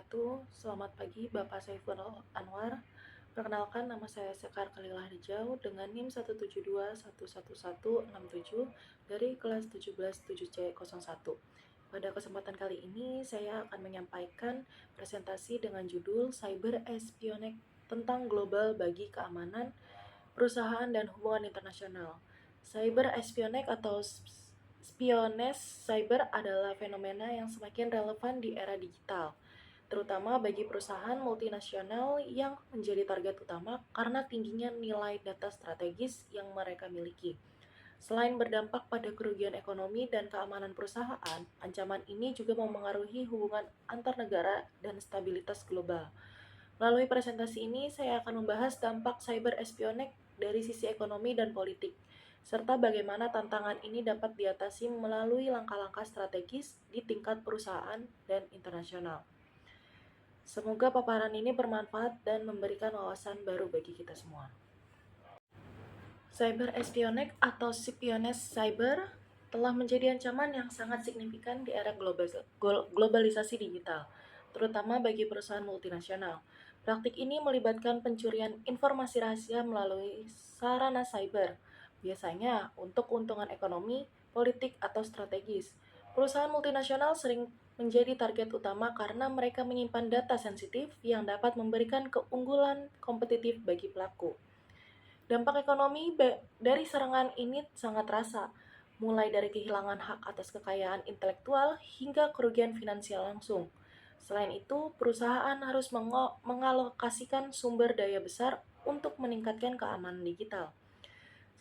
wabarakatuh. Selamat pagi Bapak Saiful Anwar. Perkenalkan, nama saya Sekar Kalilah Rijau dengan NIM 172111167 dari kelas 177C01. Pada kesempatan kali ini saya akan menyampaikan presentasi dengan judul Cyber Espionage tentang global bagi keamanan perusahaan dan hubungan internasional. Cyber espionage atau spionage cyber adalah fenomena yang semakin relevan di era digital, terutama bagi perusahaan multinasional yang menjadi target utama karena tingginya nilai data strategis yang mereka miliki. Selain berdampak pada kerugian ekonomi dan keamanan perusahaan, ancaman ini juga memengaruhi hubungan antar negara dan stabilitas global. Melalui presentasi ini, saya akan membahas dampak cyber espionage dari sisi ekonomi dan politik, serta bagaimana tantangan ini dapat diatasi melalui langkah-langkah strategis di tingkat perusahaan dan internasional. Semoga paparan ini bermanfaat dan memberikan wawasan baru bagi kita semua. Cyber espionage atau spionage cyber telah menjadi ancaman yang sangat signifikan di era globalisasi digital, terutama bagi perusahaan multinasional. Praktik ini melibatkan pencurian informasi rahasia melalui sarana cyber, biasanya untuk keuntungan ekonomi, politik, atau strategis. Perusahaan multinasional sering menjadi target utama karena mereka menyimpan data sensitif yang dapat memberikan keunggulan kompetitif bagi pelaku. Dampak ekonomi dari serangan ini sangat terasa, mulai dari kehilangan hak atas kekayaan intelektual hingga kerugian finansial langsung. Selain itu, perusahaan harus mengalokasikan sumber daya besar untuk meningkatkan keamanan digital.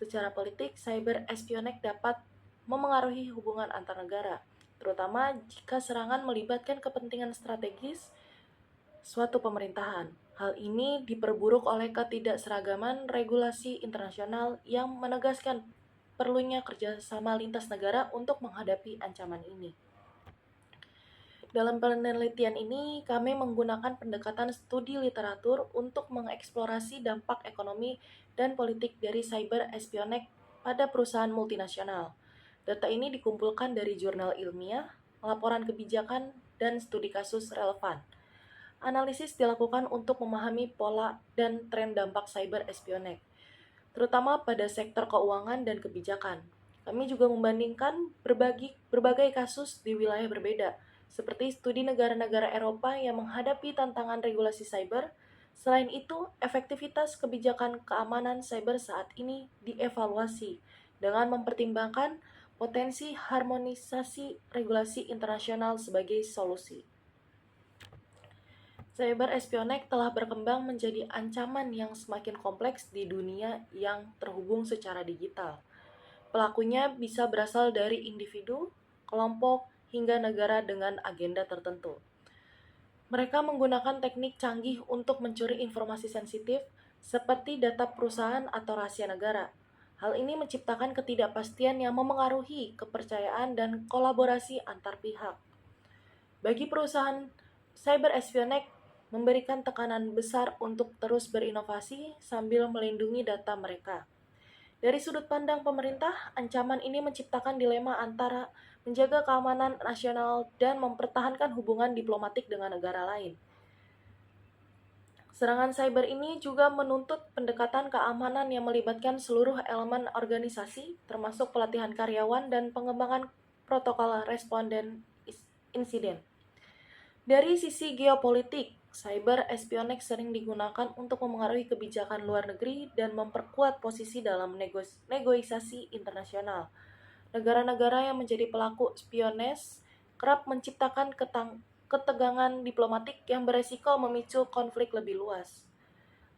Secara politik, cyber espionage dapat memengaruhi hubungan antar negara, terutama jika serangan melibatkan kepentingan strategis suatu pemerintahan. Hal ini diperburuk oleh ketidakseragaman regulasi internasional yang menegaskan perlunya kerjasama lintas negara untuk menghadapi ancaman ini. Dalam penelitian ini, kami menggunakan pendekatan studi literatur untuk mengeksplorasi dampak ekonomi dan politik dari cyber espionage pada perusahaan multinasional. Data ini dikumpulkan dari jurnal ilmiah, laporan kebijakan, dan studi kasus relevan. Analisis dilakukan untuk memahami pola dan tren dampak cyber espionage, terutama pada sektor keuangan dan kebijakan. Kami juga membandingkan berbagai kasus di wilayah berbeda, seperti studi negara-negara Eropa yang menghadapi tantangan regulasi cyber. Selain itu, efektivitas kebijakan keamanan cyber saat ini dievaluasi dengan mempertimbangkan potensi harmonisasi regulasi internasional sebagai solusi. Cyber espionage telah berkembang menjadi ancaman yang semakin kompleks di dunia yang terhubung secara digital. Pelakunya bisa berasal dari individu, kelompok, hingga negara dengan agenda tertentu. Mereka menggunakan teknik canggih untuk mencuri informasi sensitif seperti data perusahaan atau rahasia negara. Hal ini menciptakan ketidakpastian yang memengaruhi kepercayaan dan kolaborasi antar pihak. Bagi perusahaan, cyber espionage memberikan tekanan besar untuk terus berinovasi sambil melindungi data mereka. Dari sudut pandang pemerintah, ancaman ini menciptakan dilema antara menjaga keamanan nasional dan mempertahankan hubungan diplomatik dengan negara lain. Serangan cyber ini juga menuntut pendekatan keamanan yang melibatkan seluruh elemen organisasi, termasuk pelatihan karyawan dan pengembangan protokol responden insiden. Dari sisi geopolitik, cyber espionage sering digunakan untuk memengaruhi kebijakan luar negeri dan memperkuat posisi dalam negosiasi internasional. Negara-negara yang menjadi pelaku spionage kerap menciptakan ketegangan diplomatik yang beresiko memicu konflik lebih luas.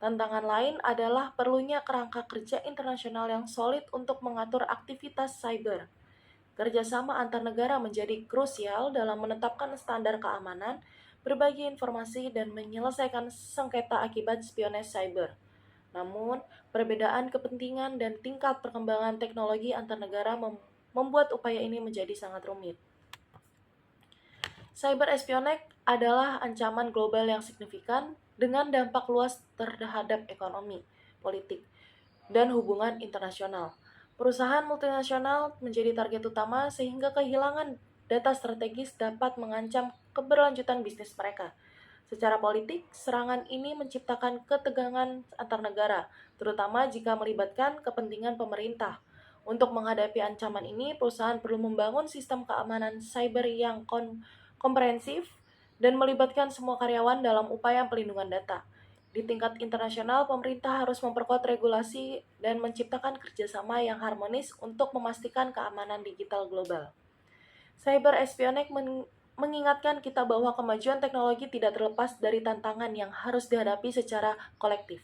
Tantangan lain adalah perlunya kerangka kerja internasional yang solid untuk mengatur aktivitas cyber. Kerjasama antar negara menjadi krusial dalam menetapkan standar keamanan, berbagi informasi, dan menyelesaikan sengketa akibat spionage cyber. Namun, perbedaan kepentingan dan tingkat perkembangan teknologi antar negara membuat upaya ini menjadi sangat rumit. Cyber espionage adalah ancaman global yang signifikan dengan dampak luas terhadap ekonomi, politik, dan hubungan internasional. Perusahaan multinasional menjadi target utama sehingga kehilangan data strategis dapat mengancam keberlanjutan bisnis mereka. Secara politik, serangan ini menciptakan ketegangan antar negara, terutama jika melibatkan kepentingan pemerintah. Untuk menghadapi ancaman ini, perusahaan perlu membangun sistem keamanan cyber yang komprehensif dan melibatkan semua karyawan dalam upaya pelindungan data. Di tingkat internasional, pemerintah harus memperkuat regulasi dan menciptakan kerjasama yang harmonis untuk memastikan keamanan digital global. Cyber espionage mengingatkan kita bahwa kemajuan teknologi tidak terlepas dari tantangan yang harus dihadapi secara kolektif.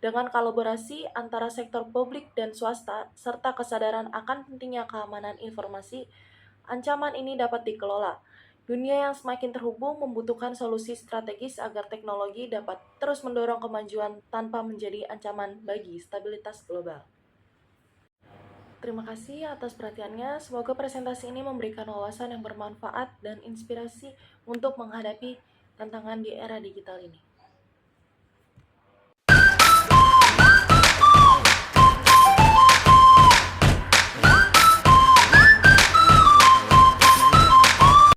Dengan kolaborasi antara sektor publik dan swasta, serta kesadaran akan pentingnya keamanan informasi, ancaman ini dapat dikelola. Dunia yang semakin terhubung membutuhkan solusi strategis agar teknologi dapat terus mendorong kemajuan tanpa menjadi ancaman bagi stabilitas global. Terima kasih atas perhatiannya. Semoga presentasi ini memberikan wawasan yang bermanfaat dan inspirasi untuk menghadapi tantangan di era digital ini.